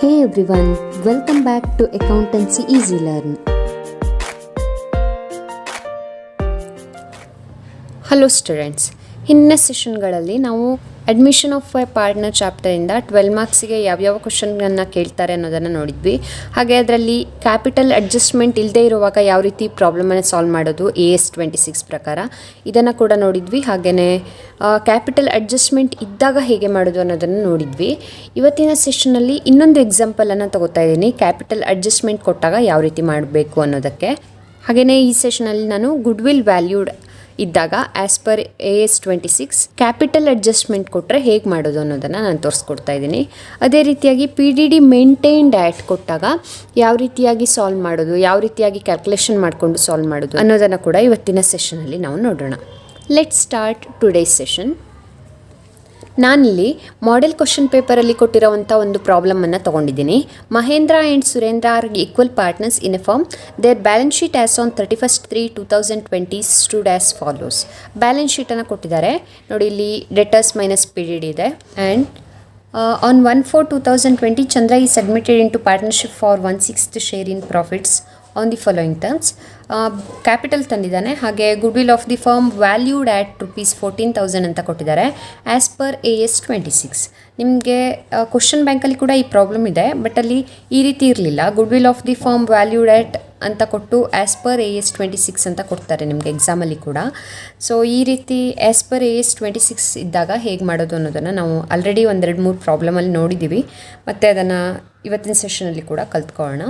Hey everyone, welcome back to Accountancy Easy Learn. Hello students, ಹಿಂದಿನ ಸೆಷನ್ಗಳಲ್ಲಿ ನಾವು admission of A partner ಚಾಪ್ಟರಿಂದ 12 ಮಾರ್ಕ್ಸಿಗೆ ಯಾವ್ಯಾವ ಕ್ವಶನ್ಗಳನ್ನು ಕೇಳ್ತಾರೆ ಅನ್ನೋದನ್ನು ನೋಡಿದ್ವಿ. ಹಾಗೆ ಅದರಲ್ಲಿ ಕ್ಯಾಪಿಟಲ್ ಅಡ್ಜಸ್ಟ್ಮೆಂಟ್ ಇಲ್ಲದೆ ಇರುವಾಗ ಯಾವ ರೀತಿ ಪ್ರಾಬ್ಲಮನ್ನು ಸಾಲ್ವ್ ಮಾಡೋದು AS 26 ಪ್ರಕಾರ ಇದನ್ನು ಕೂಡ ನೋಡಿದ್ವಿ. ಹಾಗೆಯೇ ಕ್ಯಾಪಿಟಲ್ ಅಡ್ಜಸ್ಟ್ಮೆಂಟ್ ಇದ್ದಾಗ ಹೇಗೆ ಮಾಡೋದು ಅನ್ನೋದನ್ನು ನೋಡಿದ್ವಿ. ಇವತ್ತಿನ ಸೆಷನ್ನಲ್ಲಿ ಇನ್ನೊಂದು ಎಕ್ಸಾಂಪಲನ್ನು ತಗೋತಾ ಇದ್ದೀನಿ, ಕ್ಯಾಪಿಟಲ್ ಅಡ್ಜಸ್ಟ್ಮೆಂಟ್ ಕೊಟ್ಟಾಗ ಯಾವ ರೀತಿ ಮಾಡಬೇಕು ಅನ್ನೋದಕ್ಕೆ. ಹಾಗೆಯೇ ಈ ಸೆಷನಲ್ಲಿ ನಾನು ಗುಡ್ವಿಲ್ ವ್ಯಾಲ್ಯೂಡ್ ಇದ್ದಾಗ as per AS 26 capital adjustment ಕೊಟ್ಟರೆ ಹೇಗೆ ಮಾಡೋದು ಅನ್ನೋದನ್ನು ನಾನು ತೋರಿಸ್ಕೊಡ್ತಾ ಇದ್ದೀನಿ. ಅದೇ ರೀತಿಯಾಗಿ PDD ಮೇಂಟೈನ್ಡ್ ಆ್ಯಟ್ ಕೊಟ್ಟಾಗ ಯಾವ ರೀತಿಯಾಗಿ ಸಾಲ್ವ್ ಮಾಡೋದು, ಯಾವ ರೀತಿಯಾಗಿ ಕ್ಯಾಲ್ಕುಲೇಷನ್ ಮಾಡಿಕೊಂಡು ಸಾಲ್ವ್ ಮಾಡೋದು ಅನ್ನೋದನ್ನು ಕೂಡ ಇವತ್ತಿನ ಸೆಷನಲ್ಲಿ ನಾವು ನೋಡೋಣ. Let's start today's session. ನಾನಿಲ್ಲಿ ಮಾಡೆಲ್ ಕ್ವಶನ್ ಪೇಪರಲ್ಲಿ ಕೊಟ್ಟಿರೋವಂಥ ಒಂದು ಪ್ರಾಬ್ಲಮನ್ನು ತೊಗೊಂಡಿದ್ದೀನಿ. Mahendra and Surendra are equal partners in a firm. Their balance sheet as on 31/3/2020 stood as follows. Balance ಶೀಟನ್ನು ಕೊಟ್ಟಿದ್ದಾರೆ ನೋಡಿ, ಇಲ್ಲಿ ಡೆಟರ್ಸ್ ಮೈನಸ್ PDD ಇದೆ. And on 1/4/2020 Chandra is admitted into partnership for 1/6 share in profits on the following terms. Capital ತಂದಿದ್ದಾನೆ. ಹಾಗೆ goodwill of the firm valued at ₹14,000 ಅಂತ ಕೊಟ್ಟಿದ್ದಾರೆ as per AS 26. ನಿಮಗೆ ಕ್ವಶನ್ ಬ್ಯಾಂಕಲ್ಲಿ ಕೂಡ ಈ ಪ್ರಾಬ್ಲಮ್ ಇದೆ, ಬಟ್ ಅಲ್ಲಿ ಈ ರೀತಿ ಇರಲಿಲ್ಲ. Goodwill of the firm valued at ಅಂತ ಕೊಟ್ಟು ಆ್ಯಸ್ ಪರ್ AS 26 ಅಂತ ಕೊಡ್ತಾರೆ ನಿಮಗೆ ಎಕ್ಸಾಮಲ್ಲಿ ಕೂಡ. ಸೊ ಈ ರೀತಿ ಆ್ಯಸ್ ಪರ್ AS 26 ಇದ್ದಾಗ ಹೇಗೆ ಮಾಡೋದು ಅನ್ನೋದನ್ನು ನಾವು ಆಲ್ರೆಡಿ 1-2-3 ಪ್ರಾಬ್ಲಮಲ್ಲಿ ನೋಡಿದ್ದೀವಿ, ಮತ್ತು ಅದನ್ನು ಇವತ್ತಿನ ಸೆಷನಲ್ಲಿ ಕೂಡ ಕಲ್ತ್ಕೊಳ್ಳೋಣ.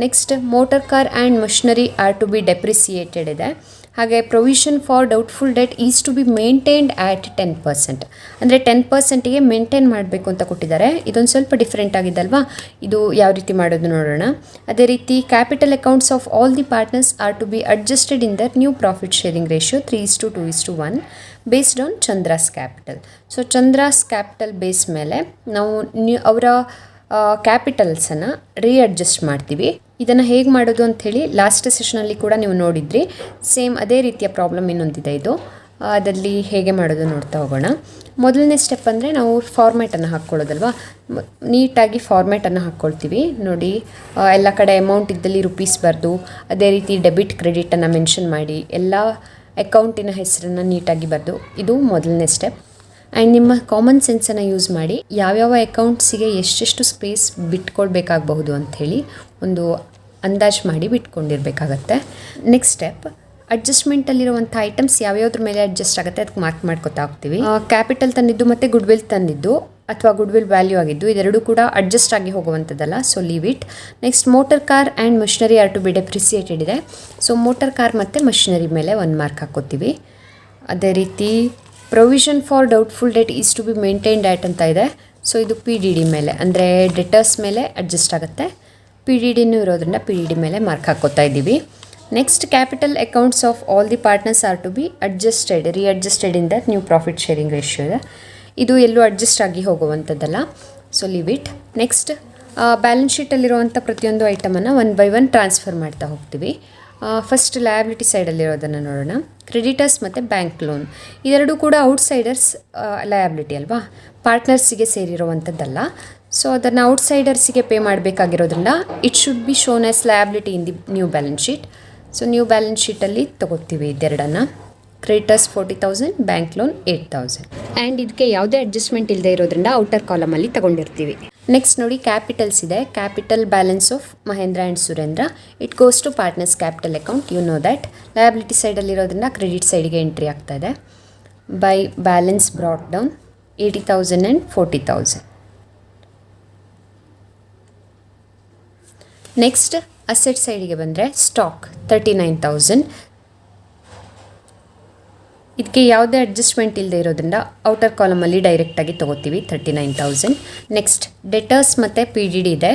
Next, motor car and machinery are to be depreciated ಇದೆ. ಹಾಗೆ provision for doubtful debt is to be maintained at 10%. ಅಂದರೆ 10%ಗೆ ಮೇಂಟೈನ್ ಮಾಡಬೇಕು ಅಂತ ಕೊಟ್ಟಿದ್ದಾರೆ. ಇದೊಂದು ಸ್ವಲ್ಪ ಡಿಫ್ರೆಂಟ್ ಆಗಿದ್ದಲ್ವಾ, ಇದು ಯಾವ ರೀತಿ ಮಾಡೋದು ನೋಡೋಣ. ಅದೇ ರೀತಿ capital accounts of all the partners are to be adjusted in their new profit sharing ratio 3:2:1 based on Chandra's capital. So Chandra's capital base ಮೇಲೆ ನಾವು ಅವರ ಕ್ಯಾಪಿಟಲ್ಸನ್ನು ರೀಅಡ್ಜಸ್ಟ್ ಮಾಡ್ತೀವಿ. ಇದನ್ನು ಹೇಗೆ ಮಾಡೋದು ಅಂಥೇಳಿ ಲಾಸ್ಟ್ ಸೆಷನಲ್ಲಿ ಕೂಡ ನೀವು ನೋಡಿದ್ರಿ. ಸೇಮ್ ಅದೇ ರೀತಿಯ ಪ್ರಾಬ್ಲಮ್ ಇನ್ನೊಂದಿದೆ, ಇದು ಅದರಲ್ಲಿ ಹೇಗೆ ಮಾಡೋದು ನೋಡ್ತಾ ಹೋಗೋಣ. ಮೊದಲನೇ ಸ್ಟೆಪ್ ಅಂದರೆ ನಾವು ಫಾರ್ಮ್ಯಾಟನ್ನು ಹಾಕ್ಕೊಳ್ಳೋದಲ್ವ. ನೀಟಾಗಿ ಫಾರ್ಮ್ಯಾಟನ್ನು ಹಾಕ್ಕೊಳ್ತೀವಿ ನೋಡಿ. ಎಲ್ಲ ಕಡೆ ಅಮೌಂಟ್ ಇದ್ದಲ್ಲಿ ರುಪೀಸ್ ಬರೆದು, ಅದೇ ರೀತಿ ಡೆಬಿಟ್ ಕ್ರೆಡಿಟನ್ನು ಮೆನ್ಷನ್ ಮಾಡಿ, ಎಲ್ಲ ಅಕೌಂಟಿನ ಹೆಸರನ್ನು ನೀಟಾಗಿ ಬರೆದು, ಇದು ಮೊದಲನೇ ಸ್ಟೆಪ್. ಆ್ಯಂಡ್ ನಿಮ್ಮ ಕಾಮನ್ ಸೆನ್ಸನ್ನು ಯೂಸ್ ಮಾಡಿ ಯಾವ್ಯಾವ ಅಕೌಂಟ್ಸಿಗೆ ಎಷ್ಟೆಷ್ಟು ಸ್ಪೇಸ್ ಬಿಟ್ಕೊಳ್ಬೇಕಾಗಬಹುದು ಅಂಥೇಳಿ ಒಂದು ಅಂದಾಜು ಮಾಡಿ ಬಿಟ್ಕೊಂಡಿರಬೇಕಾಗತ್ತೆ. ನೆಕ್ಸ್ಟ್ ಸ್ಟೆಪ್, ಅಡ್ಜಸ್ಟ್ಮೆಂಟಲ್ಲಿರುವಂಥ ಐಟಮ್ಸ್ ಯಾವ್ಯಾವ್ದ್ರ ಮೇಲೆ ಅಡ್ಜಸ್ಟ್ ಆಗುತ್ತೆ ಅದಕ್ಕೆ ಮಾರ್ಕ್ ಮಾಡ್ಕೊತಾ ಹೋಗ್ತೀವಿ. ಕ್ಯಾಪಿಟಲ್ ತಂದಿದ್ದು ಮತ್ತು ಗುಡ್ವಿಲ್ ತಂದಿದ್ದು ಅಥವಾ ಗುಡ್ವಿಲ್ ವ್ಯಾಲ್ಯೂ ಆಗಿದ್ದು ಇದೆರಡೂ ಕೂಡ ಅಡ್ಜಸ್ಟ್ ಆಗಿ ಹೋಗುವಂಥದ್ದಲ್ಲ, so leave it. Next, motor car and machinery are to be depreciated ಇದೆ. ಸೊ ಮೋಟರ್ ಕಾರ್ ಮತ್ತು ಮಷಿನರಿ ಮೇಲೆ 1 ಮಾರ್ಕ್ ಹಾಕ್ಕೋತೀವಿ. ಅದೇ ರೀತಿ provision for doubtful debt is to be maintained at ಅಂತ ಇದೆ. ಸೊ ಇದು PDD ಮೇಲೆ, ಅಂದರೆ ಡೆಟರ್ಸ್ ಮೇಲೆ ಅಡ್ಜಸ್ಟ್ ಆಗುತ್ತೆ. PDDನೂ ಇರೋದ್ರಿಂದ PDD ಮೇಲೆ ಮಾರ್ಕ್ ಹಾಕ್ಕೋತಾ ಇದ್ದೀವಿ. Next, capital accounts of all the partners are to be readjusted in that new profit sharing ratio ಇದೆ. ಇದು ಎಲ್ಲೂ ಅಡ್ಜಸ್ಟ್ ಆಗಿ ಹೋಗುವಂಥದ್ದಲ್ಲ, so leave it. Next, balance ಶೀಟಲ್ಲಿರುವಂಥ ಪ್ರತಿಯೊಂದು ಐಟಮನ್ನು 1 by 1 ಟ್ರಾನ್ಸ್ಫರ್ ಮಾಡ್ತಾ ಹೋಗ್ತೀವಿ. ಫಸ್ಟ್ ಲಯಬಿಲಿಟಿ ಸೈಡಲ್ಲಿರೋದನ್ನು ನೋಡೋಣ. ಕ್ರೆಡಿಟರ್ಸ್ ಮತ್ತು ಬ್ಯಾಂಕ್ ಲೋನ್ ಇದೆರಡೂ ಕೂಡ ಔಟ್ಸೈಡರ್ಸ್ ಲಯಬಿಲಿಟಿ ಅಲ್ವಾ, ಪಾರ್ಟ್ನರ್ಸಿಗೆ ಸೇರಿರುವಂಥದ್ದಲ್ಲ. ಸೊ ಅದನ್ನು ಔಟ್ಸೈಡರ್ಸಿಗೆ ಪೇ ಮಾಡಬೇಕಾಗಿರೋದ್ರಿಂದ it should be shown as liability in the new balance sheet. So new balance ಶೀಟಲ್ಲಿ ತೊಗೋತೀವಿ ಇದೆರಡನ್ನು. Creditors 40,000, bank loan 8,000. ಆ್ಯಂಡ್ ಇದಕ್ಕೆ ಯಾವುದೇ ಅಡ್ಜಸ್ಟ್ಮೆಂಟ್ ಇಲ್ಲದೆ ಇರೋದ್ರಿಂದ ಔಟರ್ ಕಾಲಮಲ್ಲಿ ತೊಗೊಂಡಿರ್ತೀವಿ. ನೆಕ್ಸ್ಟ್ ನೋಡಿ, ಕ್ಯಾಪಿಟಲ್ಸ್ ಇದೆ. Capital balance of Mahendra and Surendra, it goes to partners capital account, you know that. Liability ಸೈಡಲ್ಲಿರೋದ್ರಿಂದ ಕ್ರೆಡಿಟ್ ಸೈಡಿಗೆ ಎಂಟ್ರಿ ಆಗ್ತಾ ಇದೆ. By balance brought down 80,000 and 40,000. Next, asset ಸೈಡಿಗೆ ಬಂದರೆ ಸ್ಟಾಕ್ 39,000. ಇದಕ್ಕೆ ಯಾವುದೇ ಅಡ್ಜಸ್ಟ್ಮೆಂಟ್ ಇಲ್ಲದೆ ಇರೋದ್ರಿಂದ ಔಟರ್ ಕಾಲಮಲ್ಲಿ ಡೈರೆಕ್ಟಾಗಿ ತೊಗೋತೀವಿ 39,000. ನೆಕ್ಸ್ಟ್, ಡೆಟರ್ಸ್ ಮತ್ತು PDD ಇದೆ.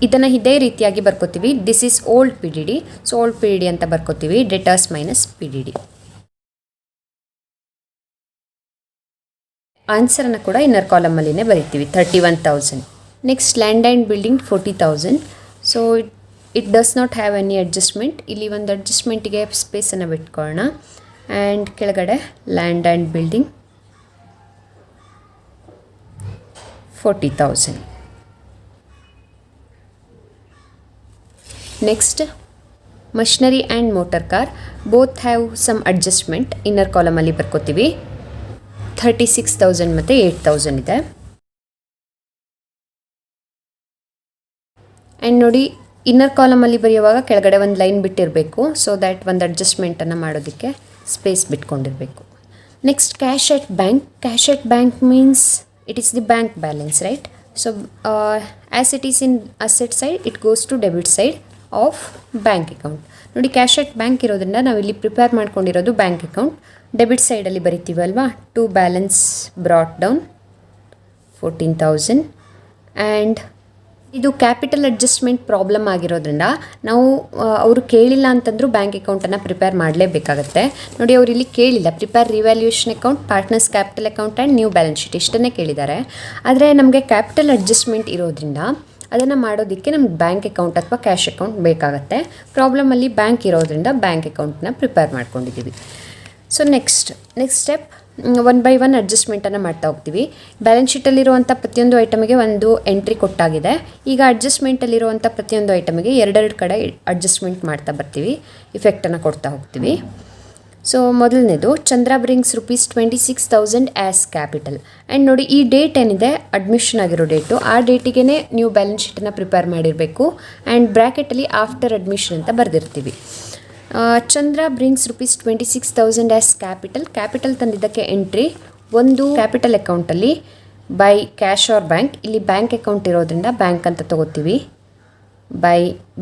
ಇದನ್ನು ಇದೇ ರೀತಿಯಾಗಿ ಬರ್ಕೋತೀವಿ. This is old PDD, so old PDD ಅಂತ ಬರ್ಕೋತೀವಿ. Debtors minus PDD. ಆನ್ಸರನ್ನು ಕೂಡ ಇನ್ನರ್ ಕಾಲಮಲ್ಲಿನೇ ಬರಿತೀವಿ 31,000. Next, land and building 40,000. So it does not have any adjustment. ಇಲ್ಲಿ ಒಂದು ಅಡ್ಜಸ್ಟ್ಮೆಂಟಿಗೆ ಸ್ಪೇಸನ್ನು ಬಿಟ್ಕೊಳ್ಳೋಣ. ಆ್ಯಂಡ್ ಕೆಳಗಡೆ land and building 40,000. Next machinery and motor car both have some adjustment inner ಕಾಲಮಲ್ಲಿ ಬರ್ಕೋತೀವಿ. 36,000 ಮತ್ತು 8,000 ಇದೆ. ಆ್ಯಂಡ್ ನೋಡಿ, ಇನ್ನರ್ ಕಾಲಮಲ್ಲಿ ಬರೆಯುವಾಗ ಕೆಳಗಡೆ ಒಂದು ಲೈನ್ ಬಿಟ್ಟಿರಬೇಕು, ಸೊ ದ್ಯಾಟ್ ಒಂದು ಅಡ್ಜಸ್ಟ್ಮೆಂಟನ್ನು ಮಾಡೋದಕ್ಕೆ ಸ್ಪೇಸ್ ಬಿಟ್ಕೊಂಡಿರಬೇಕು. Next cash at bank. Cash at bank means it is the bank balance, right? So as it is in asset side, it goes to debit side of bank account. ನೋಡಿ, cash at bank ಇರೋದ್ರಿಂದ ನಾವಿಲ್ಲಿ prepare ಮಾಡ್ಕೊಂಡಿರೋದು bank account. Debit ಸೈಡಲ್ಲಿ ಬರಿತೀವಲ್ವಾ, to balance brought down 14,000. And ಇದು capital adjustment problem ಆಗಿರೋದ್ರಿಂದ ನಾವು ಅವರು ಕೇಳಿಲ್ಲ ಅಂತಂದರೂ ಬ್ಯಾಂಕ್ ಅಕೌಂಟನ್ನು ಪ್ರಿಪೇರ್ ಮಾಡಲೇಬೇಕಾಗತ್ತೆ. ನೋಡಿ, ಅವರು ಇಲ್ಲಿ ಕೇಳಿಲ್ಲ, prepare revaluation account, partners capital account and new balance sheet ಇಷ್ಟನ್ನೇ ಕೇಳಿದ್ದಾರೆ. ಆದರೆ ನಮಗೆ ಕ್ಯಾಪಿಟಲ್ ಅಡ್ಜಸ್ಟ್ಮೆಂಟ್ ಇರೋದ್ರಿಂದ ಅದನ್ನು ಮಾಡೋದಕ್ಕೆ ನಮ್ಗೆ ಬ್ಯಾಂಕ್ ಅಕೌಂಟ್ ಅಥವಾ ಕ್ಯಾಶ್ ಅಕೌಂಟ್ ಬೇಕಾಗತ್ತೆ. ಪ್ರಾಬ್ಲಮಲ್ಲಿ ಬ್ಯಾಂಕ್ ಇರೋದ್ರಿಂದ ಬ್ಯಾಂಕ್ ಅಕೌಂಟನ್ನ ಪ್ರಿಪೇರ್ ಮಾಡ್ಕೊಂಡಿದ್ದೀವಿ. So next step, one by one ಅಡ್ಜಸ್ಟ್ಮೆಂಟನ್ನು ಮಾಡ್ತಾ ಹೋಗ್ತೀವಿ. ಬ್ಯಾಲೆನ್ಸ್ ಶೀಟಲ್ಲಿರುವಂಥ ಪ್ರತಿಯೊಂದು ಐಟಮಿಗೆ ಒಂದು ಎಂಟ್ರಿ ಕೊಟ್ಟಾಗಿದೆ. ಈಗ ಅಡ್ಜಸ್ಟ್ಮೆಂಟಲ್ಲಿರುವಂಥ ಪ್ರತಿಯೊಂದು ಐಟಮಿಗೆ ಎರಡೆರಡು ಕಡೆ ಅಡ್ಜಸ್ಟ್ಮೆಂಟ್ ಮಾಡ್ತಾ ಬರ್ತೀವಿ, ಇಫೆಕ್ಟನ್ನು ಕೊಡ್ತಾ ಹೋಗ್ತೀವಿ. ಸೊ ಮೊದಲನೇದು, Chandra brings ₹26,000 as capital. And ನೋಡಿ, ಈ ಡೇಟ್ ಏನಿದೆ ಅಡ್ಮಿಷನ್ ಆಗಿರೋ ಡೇಟು, ಆ ಡೇಟಿಗೆ ನ್ಯೂ ಬ್ಯಾಲೆನ್ಸ್ ಶೀಟನ್ನು ಪ್ರಿಪೇರ್ ಮಾಡಿರಬೇಕು. ಆ್ಯಂಡ್ ಬ್ರ್ಯಾಕೆಟಲ್ಲಿ ಆಫ್ಟರ್ ಅಡ್ಮಿಷನ್ ಅಂತ ಬರೆದಿರ್ತೀವಿ. Chandra brings ₹26,000 as capital. Capital ತಂದಿದ್ದಕ್ಕೆ ಎಂಟ್ರಿ ಒಂದು ಕ್ಯಾಪಿಟಲ್ ಅಕೌಂಟಲ್ಲಿ ಬೈ ಕ್ಯಾಶ್ ಆರ್ ಬ್ಯಾಂಕ್. ಇಲ್ಲಿ ಬ್ಯಾಂಕ್ ಅಕೌಂಟ್ ಇರೋದ್ರಿಂದ ಬ್ಯಾಂಕ್ ಅಂತ ತೊಗೋತೀವಿ. ಬೈ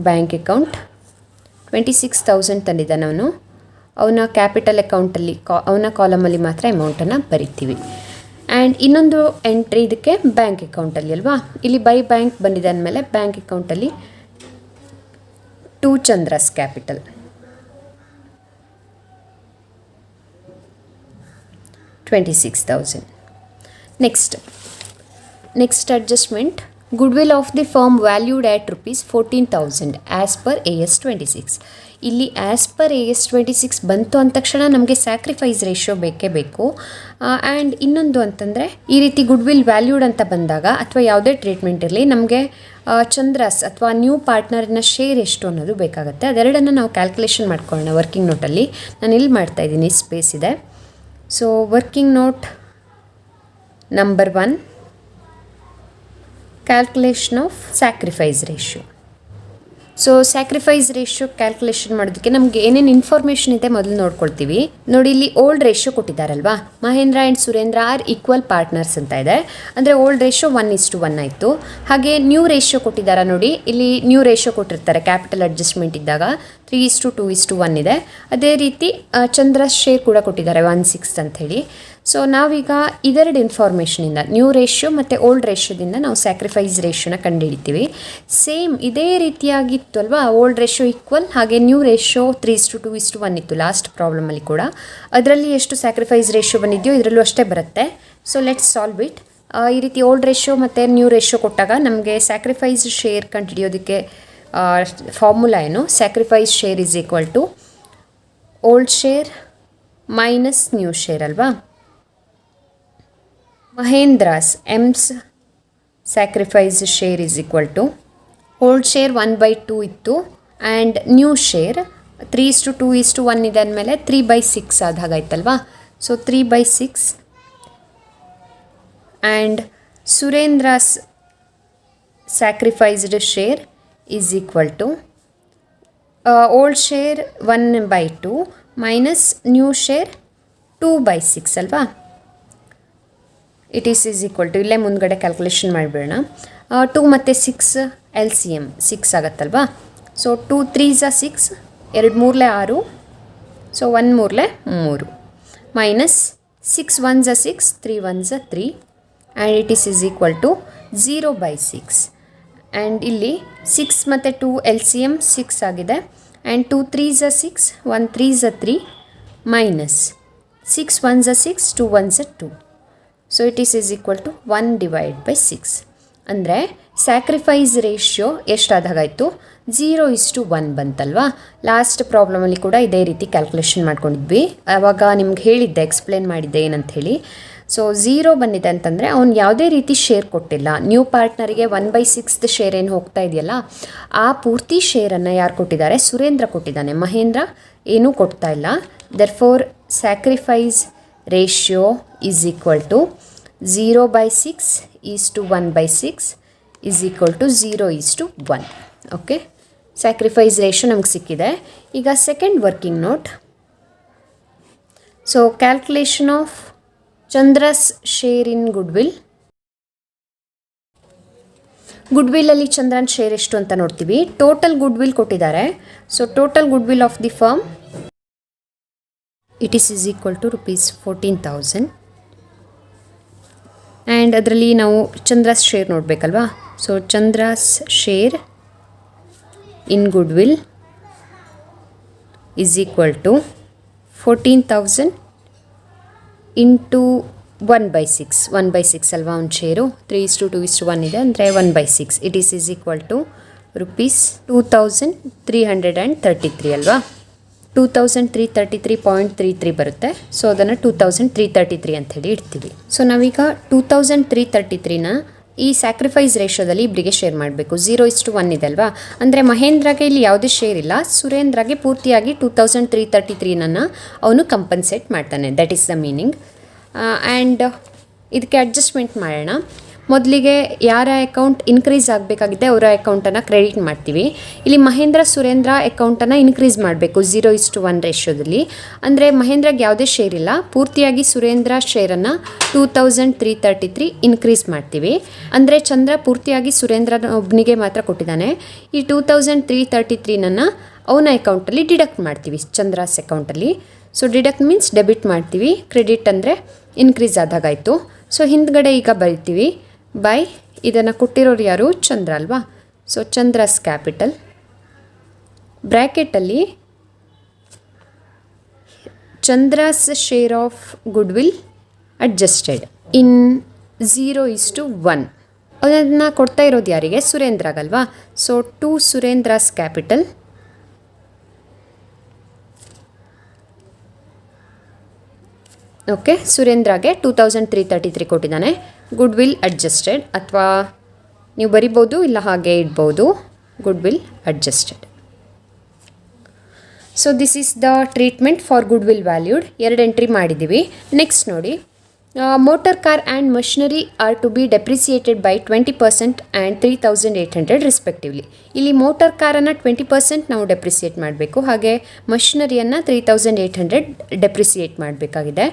ಬ್ಯಾಂಕ್ ಅಕೌಂಟ್ 26,000 ತಂದಿದ್ದಾನೆ ಅವನು. ಅವನ ಕ್ಯಾಪಿಟಲ್ ಅಕೌಂಟಲ್ಲಿ ಅವನ ಕಾಲಮಲ್ಲಿ ಮಾತ್ರ ಅಮೌಂಟನ್ನು ಬರಿತೀವಿ. ಆ್ಯಂಡ್ ಇನ್ನೊಂದು ಎಂಟ್ರಿ ಇದಕ್ಕೆ ಬ್ಯಾಂಕ್ ಅಕೌಂಟಲ್ಲಿ ಅಲ್ವಾ, ಇಲ್ಲಿ ಬೈ ಬ್ಯಾಂಕ್ ಬಂದಿದೆ ಅಂದಮೇಲೆ ಬ್ಯಾಂಕ್ ಅಕೌಂಟಲ್ಲಿ to ಚಂದ್ರಸ್ capital 26,000. Next adjustment, goodwill of the firm valued at ₹14,000 as per AS 26. ಇಲ್ಲಿ ಆ್ಯಸ್ ಪರ್ AS 26 ಬಂತು ಅಂದ ತಕ್ಷಣ ನಮಗೆ ಸ್ಯಾಕ್ರಿಫೈಸ್ ರೇಷಿಯೋ ಬೇಕೇ ಬೇಕು. ಆ್ಯಂಡ್ ಇನ್ನೊಂದು ಅಂತಂದರೆ, ಈ ರೀತಿ ಗುಡ್ವಿಲ್ ವ್ಯಾಲ್ಯೂಡ್ ಅಂತ ಬಂದಾಗ ಅಥವಾ ಯಾವುದೇ ಟ್ರೀಟ್ಮೆಂಟ್ ಇರಲಿ, ನಮಗೆ ಚಂದ್ರಸ್ ಅಥವಾ ನ್ಯೂ ಪಾರ್ಟ್ನರ್ನ ಶೇರ್ ಎಷ್ಟು ಅನ್ನೋದು ಬೇಕಾಗುತ್ತೆ. ಅದೆರಡನ್ನು ನಾವು ಕ್ಯಾಲ್ಕುಲೇಷನ್ ಮಾಡ್ಕೊಳ್ಳೋಣ ವರ್ಕಿಂಗ್ ನೋಟಲ್ಲಿ. ನಾನು ಇಲ್ಲಿ ಮಾಡ್ತಾಯಿದ್ದೀನಿ, ಸ್ಪೇಸ್ ಇದೆ. So working note number 1, calculation of sacrifice ratio. So sacrifice ratio calculation ಮಾಡೋದಕ್ಕೆ ನಮಗೆ ಏನೇನು ಇನ್ಫಾರ್ಮೇಷನ್ ಇದೆ ಮೊದಲು ನೋಡ್ಕೊಳ್ತೀವಿ. ನೋಡಿ, ಇಲ್ಲಿ ಓಲ್ಡ್ ರೇಷಿಯೋ ಕೊಟ್ಟಿದ್ದಾರಲ್ವಾ, Mahendra and Surendra are equal partners ಅಂತ ಇದೆ. ಅಂದರೆ ಓಲ್ಡ್ ರೇಷಿಯೋ 1:1 ಆಯಿತು. ಹಾಗೆ ನ್ಯೂ ರೇಷಿಯೋ ಕೊಟ್ಟಿದ್ದಾರೆ ನೋಡಿ, ಇಲ್ಲಿ ನ್ಯೂ ರೇಷಿಯೋ ಕೊಟ್ಟಿರ್ತಾರೆ ಕ್ಯಾಪಿಟಲ್ ಅಡ್ಜಸ್ಟ್ಮೆಂಟ್ ಇದ್ದಾಗ 3:2:1 ಇದೆ. ಅದೇ ರೀತಿ ಚಂದ್ರ ಶೇರ್ ಕೂಡ ಕೊಟ್ಟಿದ್ದಾರೆ 1/6 ಅಂಥೇಳಿ. ಸೊ ನಾವೀಗ ಇದೆರಡು ಇನ್ಫಾರ್ಮೇಷನಿಂದ, ನ್ಯೂ ರೇಷಿಯೋ ಮತ್ತು ಓಲ್ಡ್ ರೇಷಿಯೋದಿಂದ ನಾವು ಸ್ಯಾಕ್ರಿಫೈಸ್ ರೇಷಿಯೋನ ಕಂಡುಹಿಡಿತೀವಿ. ಸೇಮ್ ಇದೇ ರೀತಿಯಾಗಿತ್ತು ಅಲ್ವಾ, ಓಲ್ಡ್ ರೇಷಿಯೋ ಈಕ್ವಲ್, ಹಾಗೆ ನ್ಯೂ ರೇಷಿಯೋ 3:2:1 ಇತ್ತು ಲಾಸ್ಟ್ ಪ್ರಾಬ್ಲಮಲ್ಲಿ ಕೂಡ. ಅದರಲ್ಲಿ ಎಷ್ಟು ಸ್ಯಾಕ್ರಿಫೈಸ್ ರೇಷಿಯೋ ಬಂದಿದೆಯೋ ಇದರಲ್ಲೂ ಅಷ್ಟೇ ಬರುತ್ತೆ. So let's solve it. ಈ ರೀತಿ ಓಲ್ಡ್ ರೇಷಿಯೋ ಮತ್ತು ನ್ಯೂ ರೇಷಿಯೋ ಕೊಟ್ಟಾಗ ನಮಗೆ ಸ್ಯಾಕ್ರಿಫೈಸ್ ಶೇರ್ ಕಂಡುಹಿಡಿಯೋದಕ್ಕೆ ಫಾರ್ಮುಲಾ ಏನು, sacrifice share is equal to old share minus new share ಅಲ್ವಾ. ಮಹೇಂದ್ರಾಸ್ ಎಮ್ಸ್ sacrifice share is equal to old share 1/2 ಇತ್ತು, ಆ್ಯಂಡ್ ನ್ಯೂ ಶೇರ್ 3:2:1 ಇದೆ ಅಂದಮೇಲೆ 3/6 ಆದ ಹಾಗಾಯ್ತಲ್ವಾ. So 3/6 and Surendra's sacrificed share is equal to old share 1/2 minus new share 2/6 ಅಲ್ವಾ. It is equal to, ಇಲ್ಲೇ ಮುಂದ್ಗಡೆ calculation ಮಾಡಿಬಿಡೋಣ. 2 ಮತ್ತು 6 LCM 6 ಆಗುತ್ತಲ್ವಾ. ಸೊ 2 3s 6, 2 3 6, ಸೊ 1 3 3 minus 6 1s 6, 3 1s 3, and it is equal to 0/6. And ಇಲ್ಲಿ 6 ಮತ್ತು 2 LCM 6 ಆಗಿದೆ, and 2 3s 6, 1 3s 3, minus 6 1s 6, 2 1s 2. So it is equal to 1/6. ಅಂದರೆ ಸ್ಯಾಕ್ರಿಫೈಸ್ ರೇಷಿಯೋ ಎಷ್ಟಾದಾಗಾಯಿತು, 0:1 ಬಂತಲ್ವಾ. ಲಾಸ್ಟ್ ಪ್ರಾಬ್ಲಮಲ್ಲಿ ಕೂಡ ಇದೇ ರೀತಿ ಕ್ಯಾಲ್ಕುಲೇಷನ್ ಮಾಡ್ಕೊಂಡಿದ್ವಿ. ಆವಾಗ ನಿಮ್ಗೆ ಹೇಳಿದ್ದೆ, ಎಕ್ಸ್ಪ್ಲೇನ್ ಮಾಡಿದ್ದೆ ಏನಂತ ಹೇಳಿ. ಸೊ 0 ಬಂದಿದೆ ಅಂತಂದರೆ ಅವ್ನು ಯಾವುದೇ ರೀತಿ ಶೇರ್ ಕೊಟ್ಟಿಲ್ಲ. ನ್ಯೂ ಪಾರ್ಟ್ನರಿಗೆ 1/6 ಶೇರ್ ಏನು ಹೋಗ್ತಾ ಇದೆಯಲ್ಲ, ಆ ಪೂರ್ತಿ ಶೇರನ್ನು ಯಾರು ಕೊಟ್ಟಿದ್ದಾರೆ? ಸುರೇಂದ್ರ ಕೊಟ್ಟಿದ್ದಾನೆ. ಮಹೇಂದ್ರ ಏನೂ ಕೊಡ್ತಾ ಇಲ್ಲ. Therefore sacrifice ratio is equal to 0/6 is to 1/6 is equal to 0:1. Okay, sacrifice ratio ನಮ್ಗೆ ಸಿಕ್ಕಿದೆ. ಈಗ second working note. So calculation of Chandra's share in goodwill. ಗುಡ್ವಿಲ್ಲಲ್ಲಿ ಚಂದ್ರನ್ ಶೇರ್ ಎಷ್ಟು ಅಂತ ನೋಡ್ತೀವಿ. ಟೋಟಲ್ ಗುಡ್ವಿಲ್ ಕೊಟ್ಟಿದ್ದಾರೆ. So total goodwill of the firm it is equal to ₹14,000. And ಅದರಲ್ಲಿ ನಾವು ಚಂದ್ರಸ್ ಶೇರ್ ನೋಡಬೇಕಲ್ವಾ. So Chandra's share in goodwill is equal to 14,000 into 1/6. 1/6 ಅಲ್ವಾ ಒಂದು ಶೇರು. 3:2:1 ಇದೆ ಅಂದರೆ 1/6. ಇಟ್ ಈಸ್ ಈಕ್ವಲ್ ಟು ₹2,333 ಅಲ್ವಾ. 2,333.33 ಬರುತ್ತೆ. ಸೊ ಅದನ್ನು 2,333 ಅಂತ ಹೇಳಿ ಇಡ್ತೀವಿ. ಸೊ ನಾವೀಗ 2,333ನ ಈ ಸ್ಯಾಕ್ರಿಫೈಸ್ ರೇಷೋದಲ್ಲಿ ಇಬ್ಬರಿಗೆ ಶೇರ್ ಮಾಡಬೇಕು. 0:1 ಇದೆ ಅಲ್ವಾ. ಅಂದರೆ ಮಹೇಂದ್ರಗೆ ಇಲ್ಲಿ ಯಾವುದೇ ಶೇರ್ ಇಲ್ಲ. ಸುರೇಂದ್ರಗೆ ಪೂರ್ತಿಯಾಗಿ 2,333 ಅವನು ಕಂಪನ್ಸೇಟ್ ಮಾಡ್ತಾನೆ. That is the meaning. And ಇದಕ್ಕೆ ಅಡ್ಜಸ್ಟ್ಮೆಂಟ್ ಮಾಡೋಣ. ಮೊದಲಿಗೆ ಯಾರ ಅಕೌಂಟ್ ಇನ್ಕ್ರೀಸ್ ಆಗಬೇಕಾಗಿದೆ ಅವರ ಅಕೌಂಟನ್ನು ಕ್ರೆಡಿಟ್ ಮಾಡ್ತೀವಿ. ಇಲ್ಲಿ ಮಹೇಂದ್ರ ಸುರೇಂದ್ರ ಅಕೌಂಟನ್ನು ಇನ್ಕ್ರೀಸ್ ಮಾಡಬೇಕು 0:1 ರೇಷೋದಲ್ಲಿ. ಅಂದರೆ ಮಹೇಂದ್ರಗೆ ಯಾವುದೇ ಶೇರ್ ಇಲ್ಲ. ಪೂರ್ತಿಯಾಗಿ ಸುರೇಂದ್ರ ಶೇರನ್ನು 2,333 ಇನ್ಕ್ರೀಸ್ ಮಾಡ್ತೀವಿ. ಅಂದರೆ ಚಂದ್ರ ಪೂರ್ತಿಯಾಗಿ ಸುರೇಂದ್ರನ ಒಬ್ಬನಿಗೆ ಮಾತ್ರ ಕೊಟ್ಟಿದ್ದಾನೆ. ಈ 2,333 ಅವನ ಅಕೌಂಟಲ್ಲಿ ಡಿಡಕ್ಟ್ ಮಾಡ್ತೀವಿ ಚಂದ್ರಾಸ್ ಅಕೌಂಟಲ್ಲಿ. ಸೊ ಡಿಡಕ್ಟ್ ಮೀನ್ಸ್ ಡೆಬಿಟ್ ಮಾಡ್ತೀವಿ. ಕ್ರೆಡಿಟ್ ಅಂದರೆ ಇನ್ಕ್ರೀಸ್ ಆದಾಗಾಯಿತು. ಸೊ ಹಿಂದ್ಗಡೆ ಈಗ ಬರಿತೀವಿ ಬೈ, ಇದನ್ನು ಕೊಟ್ಟಿರೋರು ಯಾರು? ಚಂದ್ರ ಅಲ್ವಾ. ಸೊ ಚಂದ್ರಸ್ ಕ್ಯಾಪಿಟಲ್ ಬ್ರ್ಯಾಕೆಟಲ್ಲಿ Chandra's share of goodwill adjusted in 0:1. ಅದನ್ನು ಕೊಡ್ತಾ ಇರೋದು ಯಾರಿಗೆ? ಸುರೇಂದ್ರಗಲ್ವಾ. So to Surendra's capital okay. ಸುರೇಂದ್ರಗೆ 2,333 ಕೊಟ್ಟಿದ್ದಾನೆ. ಗುಡ್ವಿಲ್ ಅಡ್ಜಸ್ಟೆಡ್, ಅಥವಾ ನೀವು ಬರಿಬೋದು, ಇಲ್ಲ ಹಾಗೆ ಇಡ್ಬೋದು. Goodwill adjusted. So this is the treatment for goodwill valued. 2 entry ಮಾಡಿದ್ದೀವಿ. ನೆಕ್ಸ್ಟ್ ನೋಡಿ, motor car and machinery are to be depreciated by 20% and 3,800 respectively. ಇಲ್ಲಿ ಮೋಟರ್ ಕಾರನ್ನು 20% ನಾವು ಡೆಪ್ರಿಸಿಯೇಟ್ ಮಾಡಬೇಕು, ಹಾಗೆ ಮಷಿನರಿಯನ್ನು 3,800 ಡೆಪ್ರಿಸಿಯೇಟ್ ಮಾಡಬೇಕಾಗಿದೆ.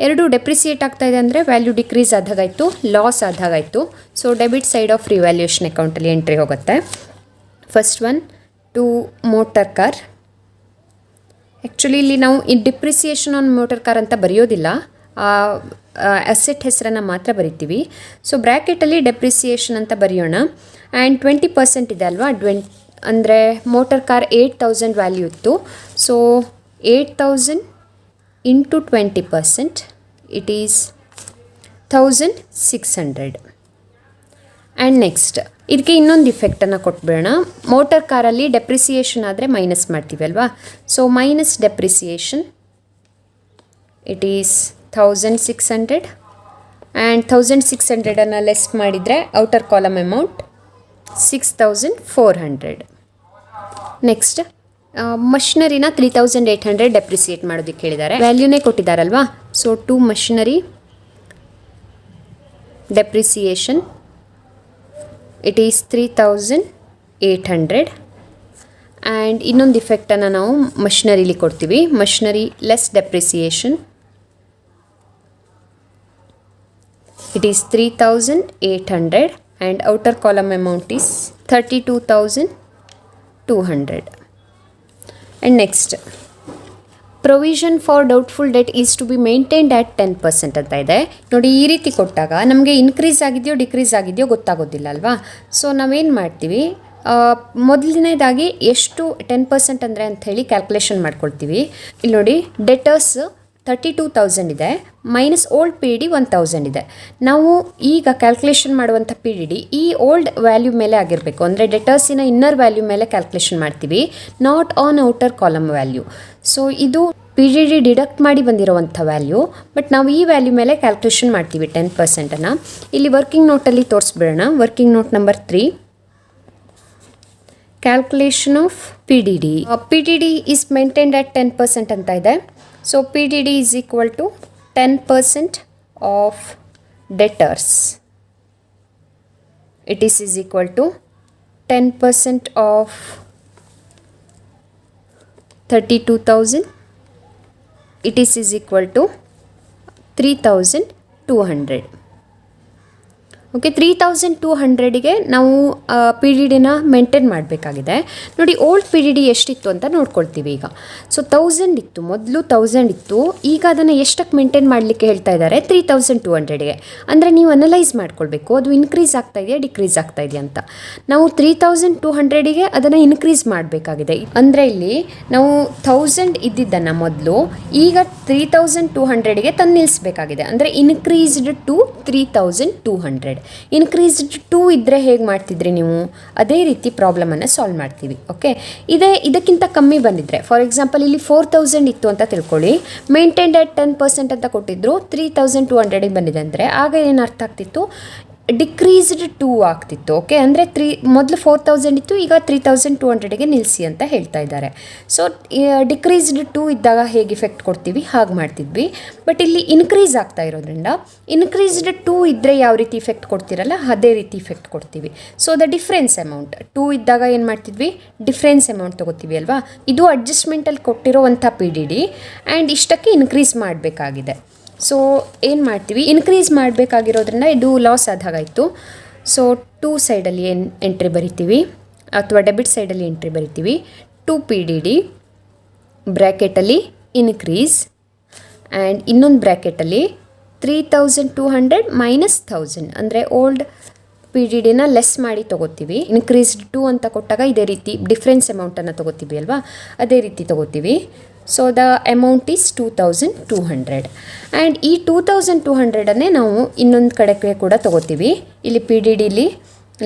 ಎರಡು ಡೆಪ್ರಿಸಿಯೇಟ್ ಆಗ್ತಾ ಇದೆ ಅಂದರೆ ವ್ಯಾಲ್ಯೂ ಡಿಕ್ರೀಸ್ ಆದಾಗಾಯಿತು, ಲಾಸ್ ಆದಾಗಾಯಿತು. So debit side of revaluation ಅಕೌಂಟಲ್ಲಿ ಎಂಟ್ರಿ ಹೋಗುತ್ತೆ. First one to motor car. Actually ಇಲ್ಲಿ ನಾವು ಈ ಡಿಪ್ರಿಸಿಯೇಷನ್ ಆನ್ ಮೋಟರ್ ಕಾರ್ ಅಂತ ಬರೆಯೋದಿಲ್ಲ, ಅಸೆಟ್ ಹೆಸರನ್ನು ಮಾತ್ರ ಬರಿತೀವಿ. ಸೊ ಬ್ರ್ಯಾಕೆಟಲ್ಲಿ ಡೆಪ್ರಿಸಿಯೇಷನ್ ಅಂತ ಬರೆಯೋಣ. ಆ್ಯಂಡ್ 20% ಇದೆ ಅಲ್ವಾ. ಅಂದರೆ ಮೋಟರ್ ಕಾರ್ 8,000 ವ್ಯಾಲ್ಯೂ ಇತ್ತು. So 8,000 into 20% it is 1,600. And next ಇದಕ್ಕೆ ಇನ್ನೊಂದು ಇಫೆಕ್ಟನ್ನು ಕೊಟ್ಬಿಡೋಣ. ಮೋಟರ್ ಕಾರಲ್ಲಿ ಡೆಪ್ರಿಸಿಯೇಷನ್ ಆದರೆ ಮೈನಸ್ ಮಾಡ್ತೀವಿ ಅಲ್ವಾ. So minus depreciation it is 1,600. And 1,600 less ಮಾಡಿದರೆ ಔಟರ್ ಕಾಲಮ್ ಅಮೌಂಟ್ 6,400. ನೆಕ್ಸ್ಟ್ ಮಷಿನರಿನ 3,800 ಡೆಪ್ರಿಸಿಯೇಟ್ ಮಾಡೋದಕ್ಕೆ ಹೇಳಿದ್ದಾರೆ. ವ್ಯಾಲ್ಯೂನೇ ಕೊಟ್ಟಿದ್ದಾರಲ್ವಾ. So to machinery depreciation it is 3,800. And ಇನ್ನೊಂದು ಇಫೆಕ್ಟನ್ನು ನಾವು ಮಷಿನರಿಲಿ ಕೊಡ್ತೀವಿ. Machinery less depreciation it is 3,800 and outer column amount is 32,200. And next, provision for doubtful debt is to be maintained at 10% ಅಂತ ಇದೆ ನೋಡಿ. ಈ ರೀತಿ ಕೊಟ್ಟಾಗ ನಮಗೆ ಇನ್ಕ್ರೀಸ್ ಆಗಿದೆಯೋ ಡಿಕ್ರೀಸ್ ಆಗಿದೆಯೋ ಗೊತ್ತಾಗೋದಿಲ್ಲ ಅಲ್ವಾ. ಸೊ ನಾವೇನು ಮಾಡ್ತೀವಿ, ಮೊದಲನೇದಾಗಿ ಎಷ್ಟು 10% ಅಂದರೆ ಅಂಥೇಳಿ ಕ್ಯಾಲ್ಕುಲೇಷನ್ ಮಾಡ್ಕೊಳ್ತೀವಿ. ಇಲ್ಲಿ ನೋಡಿ, ಡೆಟರ್ಸ್ 32,000 ಇದೆ, ಮೈನಸ್ ಓಲ್ಡ್ ಪಿ ಡಿ 1,000 ಇದೆ. ನಾವು ಈಗ ಕ್ಯಾಲ್ಕುಲೇಷನ್ ಮಾಡುವಂಥ ಪಿ ಡಿ ಡಿ ಈ ಓಲ್ಡ್ ವ್ಯಾಲ್ಯೂ ಮೇಲೆ ಆಗಿರಬೇಕು. ಅಂದರೆ ಡೆಟರ್ಸಿನ ಇನ್ನರ್ ವ್ಯಾಲ್ಯೂ ಮೇಲೆ ಕ್ಯಾಲ್ಕುಲೇಷನ್ ಮಾಡ್ತೀವಿ, not on outer column value. So ಇದು PDD ಡಿಡಕ್ಟ್ ಮಾಡಿ ಬಂದಿರೋವಂಥ ವ್ಯಾಲ್ಯೂ, ಬಟ್ ನಾವು ಈ ವ್ಯಾಲ್ಯೂ ಮೇಲೆ ಕ್ಯಾಲ್ಕುಲೇಷನ್ ಮಾಡ್ತೀವಿ 10%. ಇಲ್ಲಿ ವರ್ಕಿಂಗ್ ನೋಟಲ್ಲಿ ತೋರಿಸ್ಬಿಡೋಣ. Working note number 3, calculation of PDD. PDD is maintained at 10% ಅಂತ ಇದೆ. So PDD is equal to 10% of debtors. It is equal to 10% of 32,000. It is equal to 3,200. Okay, 3,200ಗೆ ನಾವು PDDನ ಮೇಂಟೈನ್ ಮಾಡಬೇಕಾಗಿದೆ. ನೋಡಿ, ಓಲ್ಡ್ PDD ಎಷ್ಟಿತ್ತು ಅಂತ ನೋಡ್ಕೊಳ್ತೀವಿ ಈಗ. ಸೊ 1000 ಇತ್ತು, ಮೊದಲು 1000 ಇತ್ತು. ಈಗ ಅದನ್ನು ಎಷ್ಟಕ್ಕೆ ಮೇಂಟೈನ್ ಮಾಡಲಿಕ್ಕೆ ಹೇಳ್ತಾ ಇದ್ದಾರೆ? 3,200ಗೆ. ಅಂದರೆ ನೀವು ಅನಲೈಸ್ ಮಾಡ್ಕೊಳ್ಬೇಕು, ಅದು ಇನ್ಕ್ರೀಸ್ ಆಗ್ತಾ ಇದೆಯಾ ಡಿಕ್ರೀಸ್ ಆಗ್ತಾ ಇದೆಯಾ ಅಂತ. ನಾವು 3,200ಗೆ ಅದನ್ನು ಇನ್ಕ್ರೀಸ್ ಮಾಡಬೇಕಾಗಿದೆ. ಅಂದರೆ ಇಲ್ಲಿ ನಾವು 1000 ಇದ್ದಿದ್ದನ್ನು ಮೊದಲು ಈಗ 3,200ಗೆ ತಂದು ನಿಲ್ಲಿಸಬೇಕಾಗಿದೆ. ಅಂದರೆ ಇನ್ಕ್ರೀಸ್ಡ್ ಟು 3,200. ಇನ್ಕ್ರೀಸ್ಡ್ 2 ಇದ್ದರೆ ಹೇಗೆ ಮಾಡ್ತಿದ್ರಿ ನೀವು? ಅದೇ ರೀತಿ ಪ್ರಾಬ್ಲಮನ್ನು ಸಾಲ್ವ್ ಮಾಡ್ತೀವಿ. ಓಕೆ, ಇದಕ್ಕಿಂತ ಕಮ್ಮಿ ಬಂದಿದ್ದರೆ, ಫಾರ್ ಎಕ್ಸಾಂಪಲ್ ಇಲ್ಲಿ 4,000 ಇತ್ತು ಅಂತ ತಿಳ್ಕೊಳ್ಳಿ, ಮೇಂಟೈನ್ಡ್ ಅಟ್ 10% ಅಂತ ಕೊಟ್ಟಿದ್ರು, 3,200ಗೆ ಬಂದಿದೆ ಅಂದರೆ ಆಗ ಏನು ಅರ್ಥ ಆಗ್ತಿತ್ತು? ಡಿಕ್ರೀಸ್ಡ್ 2 ಆಗ್ತಿತ್ತು. ಓಕೆ, ಅಂದರೆ ಮೊದಲು 4,000 ಇತ್ತು, ಈಗ 3,200ಗೆ ನಿಲ್ಲಿಸಿ ಅಂತ ಹೇಳ್ತಾ ಇದ್ದಾರೆ. ಸೊ ಡಿಕ್ರೀಸ್ಡ್ 2 ಇದ್ದಾಗ ಹೇಗೆ ಇಫೆಕ್ಟ್ ಕೊಡ್ತೀವಿ ಹಾಗೆ ಮಾಡ್ತಿದ್ವಿ. ಬಟ್ ಇಲ್ಲಿ ಇನ್ಕ್ರೀಸ್ ಆಗ್ತಾ ಇರೋದ್ರಿಂದ ಇನ್ಕ್ರೀಸ್ಡ್ 2 ಇದ್ದರೆ ಯಾವ ರೀತಿ ಇಫೆಕ್ಟ್ ಕೊಡ್ತಿರಲ್ಲ ಅದೇ ರೀತಿ ಇಫೆಕ್ಟ್ ಕೊಡ್ತೀವಿ. ಸೊ ದ ಡಿಫ್ರೆನ್ಸ್ ಅಮೌಂಟ್ 2 ಇದ್ದಾಗ ಏನು ಮಾಡ್ತಿದ್ವಿ? ಡಿಫ್ರೆನ್ಸ್ ಅಮೌಂಟ್ ತೊಗೋತೀವಿ ಅಲ್ವಾ? ಇದು ಅಡ್ಜಸ್ಟ್ಮೆಂಟಲ್ಲಿ ಕೊಟ್ಟಿರೋವಂಥ PDD ಆ್ಯಂಡ್ ಇಷ್ಟಕ್ಕೆ ಇನ್ಕ್ರೀಸ್ ಮಾಡಬೇಕಾಗಿದೆ. ಸೊ ಏನು ಮಾಡ್ತೀವಿ? ಇನ್ಕ್ರೀಸ್ ಮಾಡಬೇಕಾಗಿರೋದ್ರಿಂದ ಇದು ಲಾಸ್ ಆದಾಗಾಯಿತು. ಸೊ 2 ಸೈಡಲ್ಲಿ ಏನು ಎಂಟ್ರಿ ಬರಿತೀವಿ, ಅಥವಾ ಡೆಬಿಟ್ ಸೈಡಲ್ಲಿ ಎಂಟ್ರಿ ಬರಿತೀವಿ. 2 PDD ಬ್ರ್ಯಾಕೆಟಲ್ಲಿ ಇನ್ಕ್ರೀಸ್ ಆ್ಯಂಡ್ ಇನ್ನೊಂದು ಬ್ರ್ಯಾಕೆಟಲ್ಲಿ 3,200 ಮೈನಸ್ 1000, ಅಂದರೆ ಓಲ್ಡ್ PDDನ ಲೆಸ್ ಮಾಡಿ ತೊಗೋತೀವಿ. ಇನ್ಕ್ರೀಸ್ಡ್ 2 ಅಂತ ಕೊಟ್ಟಾಗ ಇದೇ ರೀತಿ ಡಿಫ್ರೆನ್ಸ್ ಅಮೌಂಟನ್ನು ತೊಗೋತೀವಿ ಅಲ್ವಾ, ಅದೇ ರೀತಿ ತೊಗೋತೀವಿ. So the amount is 2,200 and ಈ 2,200ಅನ್ನೇ ನಾವು ಇನ್ನೊಂದು ಕಡೆಗೆ ಕೂಡ ತೊಗೋತೀವಿ. ಇಲ್ಲಿ PDDಲಿ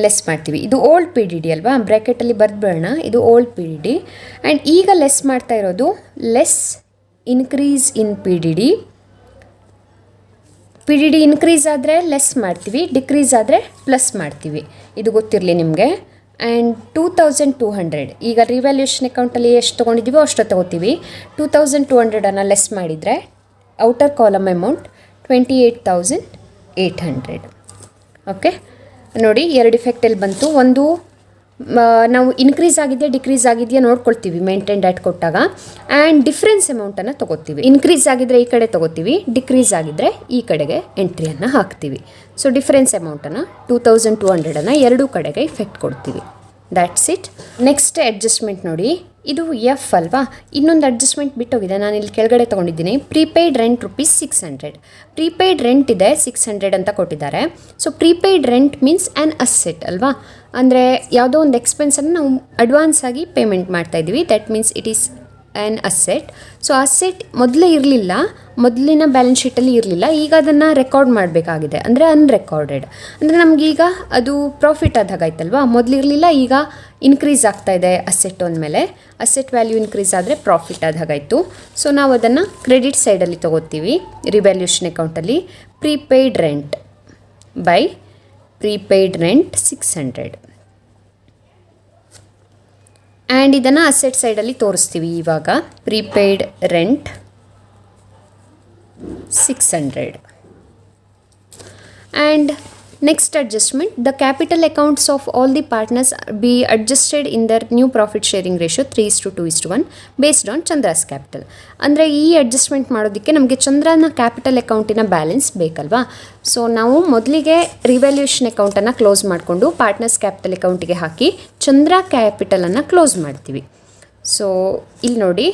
ಲೆಸ್ ಮಾಡ್ತೀವಿ. ಇದು ಓಲ್ಡ್ PDD ಅಲ್ವಾ, ಬ್ರ್ಯಾಕೆಟಲ್ಲಿ ಬರೆದ್ಬಿಡೋಣ. ಇದು ಓಲ್ಡ್ PDD ಆ್ಯಂಡ್ ಈಗ ಲೆಸ್ ಮಾಡ್ತಾ ಇರೋದು less increase in PDD. PDD increase ಆದರೆ ಲೆಸ್ ಮಾಡ್ತೀವಿ, ಡಿಕ್ರೀಸ್ ಆದರೆ ಪ್ಲಸ್ ಮಾಡ್ತೀವಿ. ಇದು ಗೊತ್ತಿರಲಿ ನಿಮಗೆ. ಆ್ಯಂಡ್ 2,200 ಈಗ ರಿವ್ಯಾಲ್ಯೂಷನ್ ಅಕೌಂಟಲ್ಲಿ ಎಷ್ಟು ತೊಗೊಂಡಿದ್ದೀವೋ ಅಷ್ಟು ತೊಗೋತೀವಿ. 2,200ಅನ್ನು ಲೆಸ್ ಮಾಡಿದರೆ ಔಟರ್ ಕಾಲಮ್ ಅಮೌಂಟ್ 28,800. ಓಕೆ, ನೋಡಿ 2 ಇಫೆಕ್ಟಲ್ಲಿ ಬಂತು. ಒಂದು ನಾವು ಇನ್ಕ್ರೀಸ್ ಆಗಿದೆಯಾ ಡಿಕ್ರೀಸ್ ಆಗಿದೆಯಾ ನೋಡ್ಕೊಳ್ತೀವಿ ಮೇಂಟೈನ್ಡ್ ಅಟ್ ಕೊಟ್ಟಾಗ, ಆ್ಯಂಡ್ ಡಿಫ್ರೆನ್ಸ್ ಅಮೌಂಟನ್ನು ತೊಗೋತೀವಿ. ಇನ್ಕ್ರೀಸ್ ಆಗಿದ್ದರೆ ಈ ಕಡೆ ತೊಗೋತೀವಿ, ಡಿಕ್ರೀಸ್ ಆಗಿದ್ದರೆ ಈ ಕಡೆಗೆ ಎಂಟ್ರಿಯನ್ನು ಹಾಕ್ತೀವಿ. ಸೊ ಡಿಫ್ರೆನ್ಸ್ ಅಮೌಂಟನ್ನು 2,200ಅನ್ನು ಎರಡೂ ಕಡೆಗೆ ಇಫೆಕ್ಟ್ ಕೊಡ್ತೀವಿ. That's it. ನೆಕ್ಸ್ಟ್ ಅಡ್ಜಸ್ಟ್ಮೆಂಟ್ ನೋಡಿ, ಇದು F ಅಲ್ವಾ. ಇನ್ನೊಂದು ಅಡ್ಜಸ್ಟ್ಮೆಂಟ್ ಬಿಟ್ಟೋಗಿದೆ, ನಾನು ಇಲ್ಲಿ ಕೆಳಗಡೆ ತೊಗೊಂಡಿದ್ದೀನಿ. Prepaid rent ₹600. ಪ್ರೀಪೇಯ್ಡ್ ರೆಂಟ್ ಇದೆ 600 ಅಂತ ಕೊಟ್ಟಿದ್ದಾರೆ. So prepaid rent means an asset ಅಲ್ವಾ. ಅಂದರೆ ಯಾವುದೋ ಒಂದು ಎಕ್ಸ್ಪೆನ್ಸನ್ನು ನಾವು ಅಡ್ವಾನ್ಸ್ ಆಗಿ ಪೇಮೆಂಟ್ ಮಾಡ್ತಾಯಿದ್ದೀವಿ. That means it is an asset. So asset ಮೊದಲೇ ಇರಲಿಲ್ಲ, ಮೊದಲಿನ ಬ್ಯಾಲೆನ್ಸ್ ಶೀಟಲ್ಲಿ ಇರಲಿಲ್ಲ, ಈಗ ಅದನ್ನು ರೆಕಾರ್ಡ್ ಮಾಡಬೇಕಾಗಿದೆ. ಅಂದರೆ ಅನ್ರೆಕಾರ್ಡೆಡ್, ಅಂದರೆ ನಮಗೀಗ ಅದು ಪ್ರಾಫಿಟ್ ಆದಾಗಾಯ್ತಲ್ವಾ. ಮೊದಲಿರಲಿಲ್ಲ, ಈಗ ಇನ್ಕ್ರೀಸ್ ಆಗ್ತಾ ಇದೆ ಅಸೆಟ್ ಅಂದಮೇಲೆ. ಅಸೆಟ್ ವ್ಯಾಲ್ಯೂ ಇನ್ಕ್ರೀಸ್ ಆದರೆ ಪ್ರಾಫಿಟ್ ಆದಾಗಾಯಿತು. ಸೊ ನಾವು ಅದನ್ನು ಕ್ರೆಡಿಟ್ ಸೈಡಲ್ಲಿ ತೊಗೋತೀವಿ ರಿವ್ಯಾಲ್ಯೂಷನ್ ಅಕೌಂಟಲ್ಲಿ. Prepaid rent by prepaid rent 600 and ಇದನ್ನು ಅಸೆಟ್ ಸೈಡಲ್ಲಿ ತೋರಿಸ್ತೀವಿ ಇವಾಗ. Prepaid rent 600 and next adjustment, the capital accounts of all the partners be adjusted in their new profit sharing ratio 3:2:1 based on Chandra's capital. ಅಂದರೆ ಈ adjustment ಮಾಡೋದಕ್ಕೆ ನಮಗೆ ಚಂದ್ರನ capital ಅಕೌಂಟಿನ ಬ್ಯಾಲೆನ್ಸ್ ಬೇಕಲ್ವಾ. ಸೊ ನಾವು ಮೊದಲಿಗೆ ರಿವ್ಯಾಲ್ಯೂಷನ್ ಅಕೌಂಟನ್ನು ಕ್ಲೋಸ್ ಮಾಡಿಕೊಂಡು ಪಾರ್ಟ್ನರ್ಸ್ ಕ್ಯಾಪಿಟಲ್ ಅಕೌಂಟಿಗೆ ಹಾಕಿ ಚಂದ್ರ ಕ್ಯಾಪಿಟಲನ್ನು ಕ್ಲೋಸ್ ಮಾಡ್ತೀವಿ. ಸೊ ಇಲ್ಲಿ ನೋಡಿ,